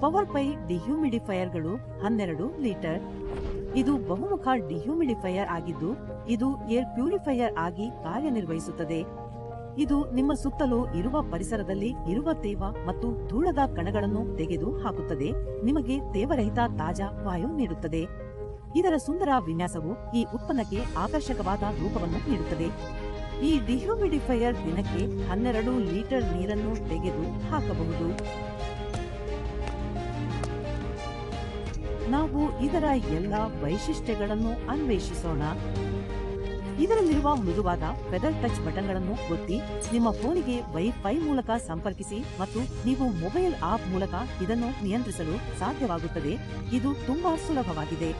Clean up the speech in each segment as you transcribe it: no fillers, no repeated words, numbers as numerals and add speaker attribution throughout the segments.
Speaker 1: Power pi ಡಿಹ್ಯೂಮಿಡಿಫೈಯರ್ಗಳು 12 litre. ಇದು ಬಹುಮುಖ dehumidifier ಆಗಿದ್ದು ಇದು ಏರ್ ಪ್ಯೂರಿಫೈಯರ್ ಆಗಿ ಕಾರ್ಯನಿರ್ವಹಿಸುತ್ತದೆ. ಇದು ನಿಮ್ಮ ಸುತ್ತಲೂ ಇರುವ ಪರಿಸರದಲ್ಲಿ ಇರುವ ತೇವ ಮತ್ತು ಧೂಳದ ಕಣಗಳನ್ನು ತೆಗೆದು ಹಾಕುತ್ತದೆ, ನಿಮಗೆ ತೇವರಹಿತ ತಾಜಾ ವಾಯು ನೀಡುತ್ತದೆ. ಇದರ ಸುಂದರ ವಿನ್ಯಾಸವು ಈ ಉತ್ಪನ್ನಕ್ಕೆ ಆಕರ್ಷಕವಾದ ರೂಪವನ್ನು ನೀಡುತ್ತದೆ. ಈ ಡಿಹ್ಯೂಮಿಡಿಫೈಯರ್ ದಿನಕ್ಕೆ 12 ಲೀಟರ್ ನೀರನ್ನು ತೆಗೆದು ಹಾಕಬಹುದು. ನಾವು ಇದರ ಎಲ್ಲ ವೈಶಿಷ್ಟ್ಯಗಳನ್ನು ಅನ್ವೇಷಿಸೋಣ. ಇದರಲ್ಲಿರುವ ಮೃದುವಾದ ಫೆದರ್ ಟಚ್ ಬಟನ್ಗಳನ್ನು ಒತ್ತಿ ನಿಮ್ಮ ಫೋನಿಗೆ ವೈಫೈ ಮೂಲಕ ಸಂಪರ್ಕಿಸಿ ಮತ್ತು ನೀವು ಮೊಬೈಲ್ ಆಪ್ ಮೂಲಕ ಇದನ್ನು ನಿಯಂತ್ರಿಸಲು ಸಾಧ್ಯವಾಗುತ್ತದೆ. ಇದು ತುಂಬಾ ಸುಲಭವಾಗಿದೆ.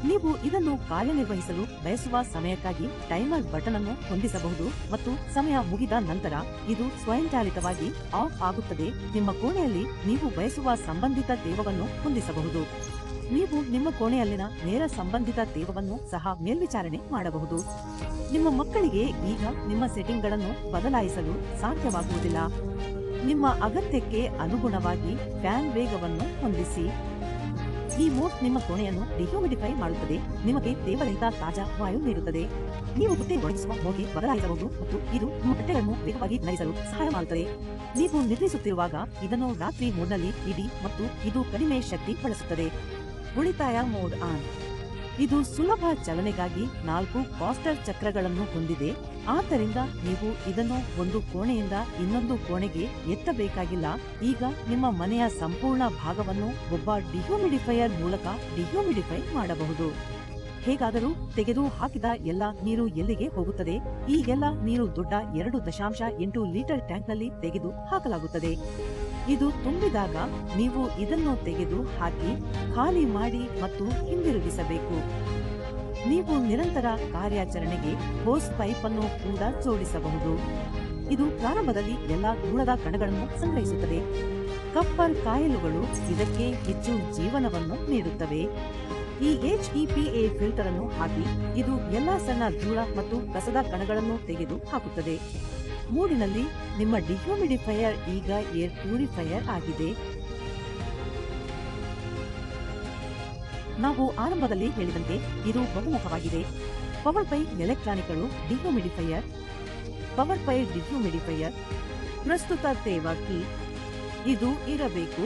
Speaker 1: ನೀವು ಇದನ್ನು ಕಾರ್ಯನಿರ್ವಹಿಸಲು ಬಯಸುವ ಸಮಯಕ್ಕಾಗಿ ಟೈಮರ್ ಬಟನ್ ಅನ್ನು ಹೊಂದಿಸಬಹುದು ಮತ್ತು ಸಮಯ ಮುಗಿದ ನಂತರ ಇದು ಸ್ವಯಂಚಾಲಿತವಾಗಿ ಆಫ್ ಆಗುತ್ತದೆ. ನಿಮ್ಮ ಕೋಣೆಯಲ್ಲಿ ನೀವು ಬಯಸುವ ಸಂಬಂಧಿತ ತೇವವನ್ನು ಹೊಂದಿಸಬಹುದು. ನೀವು ನಿಮ್ಮ ಕೋಣೆಯಲ್ಲಿನ ನೇರ ಸಂಬಂಧಿತ ತೇವವನ್ನು ಸಹ ಮೇಲ್ವಿಚಾರಣೆ ಮಾಡಬಹುದು. ನಿಮ್ಮ ಮಕ್ಕಳಿಗೆ ಈಗ ನಿಮ್ಮ ಸೆಟ್ಟಿಂಗ್ಗಳನ್ನು ಬದಲಾಯಿಸಲು ಸಾಧ್ಯವಾಗುವುದಿಲ್ಲ. ನಿಮ್ಮ ಅಗತ್ಯಕ್ಕೆ ಅನುಗುಣವಾಗಿ ಫ್ಯಾನ್ ವೇಗವನ್ನು ಹೊಂದಿಸಿ. ಈ ಮೋಡ್ ನಿಮ್ಮ ಕೋಣೆಯನ್ನು ಡಿಹ್ಯೂಮಿಡಿಫೈ ಮಾಡುತ್ತದೆ, ನಿಮಗೆ ತೇವರಹಿತ ತಾಜಾ ವಾಯು ನೀಡುತ್ತದೆ. ನೀವು ಬಟ್ಟೆ ಒಣಗಿಸುವ ಮೋಡ್ಗೆ ಬದಲಾಯಿಸಬಹುದು ಮತ್ತು ಇದು ನಿಮ್ಮ ಬಟ್ಟೆಗಳನ್ನು ವೇಗವಾಗಿ ನರಿಸಲು ಸಹಾಯ ಮಾಡುತ್ತದೆ. ನೀವು ನಿದ್ರಿಸುತ್ತಿರುವಾಗ ಇದನ್ನು ರಾತ್ರಿ ಮೋಡ್ನಲ್ಲಿ ಇಡಿ ಮತ್ತು ಇದು ಕಡಿಮೆ ಶಕ್ತಿ ಬಳಸುತ್ತದೆ. ಉಳಿತಾಯ ಮೋಡ್ ಆನ್. ಇದು ಸುಲಭ ಚಲನೆಗಾಗಿ 4 ಕಾಸ್ಟರ್ ಚಕ್ರಗಳನ್ನು ಹೊಂದಿದೆ, ಆದ್ದರಿಂದ ನೀವು ಇದನ್ನು ಒಂದು ಕೋಣೆಯಿಂದ ಇನ್ನೊಂದು ಕೋಣೆಗೆ ಎತ್ತಬೇಕಾಗಿಲ್ಲ. ಈಗ ನಿಮ್ಮ ಮನೆಯ ಸಂಪೂರ್ಣ ಭಾಗವನ್ನು ಒಬ್ಬ ಡಿಹ್ಯೂಮಿಡಿಫೈಯರ್ ಮೂಲಕ ಡಿಹ್ಯೂಮಿಡಿಫೈ ಮಾಡಬಹುದು. ಹೇಗಾದರೂ ತೆಗೆದು ಹಾಕಿದ ಎಲ್ಲ ನೀರು ಎಲ್ಲಿಗೆ ಹೋಗುತ್ತದೆ? ಈ ಎಲ್ಲ ನೀರು ದೊಡ್ಡ 2.8 ಲೀಟರ್ ಟ್ಯಾಂಕ್ನಲ್ಲಿ ತೆಗೆದು ಹಾಕಲಾಗುತ್ತದೆ. ಇದು ತುಂಬಿದಾಗ ನೀವು ಇದನ್ನು ತೆಗೆದು ಹಾಕಿ ಖಾಲಿ ಮಾಡಿ ಮತ್ತು ಹಿಂದಿರುಗಿಸಬೇಕು. ನೀವು ನಿರಂತರ ಕಾರ್ಯಾಚರಣೆಗೆ ಹೋಸ್ ಪೈಪ್ ಅನ್ನು ಕೂಡ ಜೋಡಿಸಬಹುದು. ಇದು ಪ್ರಾರಂಭದಲ್ಲಿ ಎಲ್ಲಾ ಧೂಳದ ಕಣಗಳನ್ನು ಸಂಗ್ರಹಿಸುತ್ತದೆ. ಕಪ್ಪರ್ ಕಾಯಿಲುಗಳು ಇದಕ್ಕೆ ಹೆಚ್ಚು ಜೀವನವನ್ನು ನೀಡುತ್ತವೆ. ಈ HEPA ಫಿಲ್ಟರ್ ಅನ್ನು ಹಾಕಿ ಇದು ಎಲ್ಲಾ ಸಣ್ಣ ಧೂಳ ಮತ್ತು ಕಸದ ಕಣಗಳನ್ನು ತೆಗೆದು ಹಾಕುತ್ತದೆ. ಮೂಡಿನಲ್ಲಿ ನಿಮ್ಮ ಡಿಹ್ಯೂಮಿಡಿಫೈಯರ್ ಈಗ ಏರ್ ಪ್ಯೂರಿಫೈಯರ್ ಆಗಿದೆ. ನಾವು ಆರಂಭದಲ್ಲಿ ಹೇಳಿದಂತೆ ಇದು ಬಹುಮುಖವಾಗಿದೆ. ಪವರ್ ಪೈ ಎಲೆಕ್ಟ್ರಾನಿಕ್ಗಳು ಡಿಹ್ಯೂಮಿಡಿಫೈಯರ್. ಪವರ್ ಪೈ ಡಿಹ್ಯೂಮಿಡಿಫೈಯರ್ ಪ್ರಸ್ತುತ ತೇವ ಕೀ ಇದು ಇರಬೇಕು.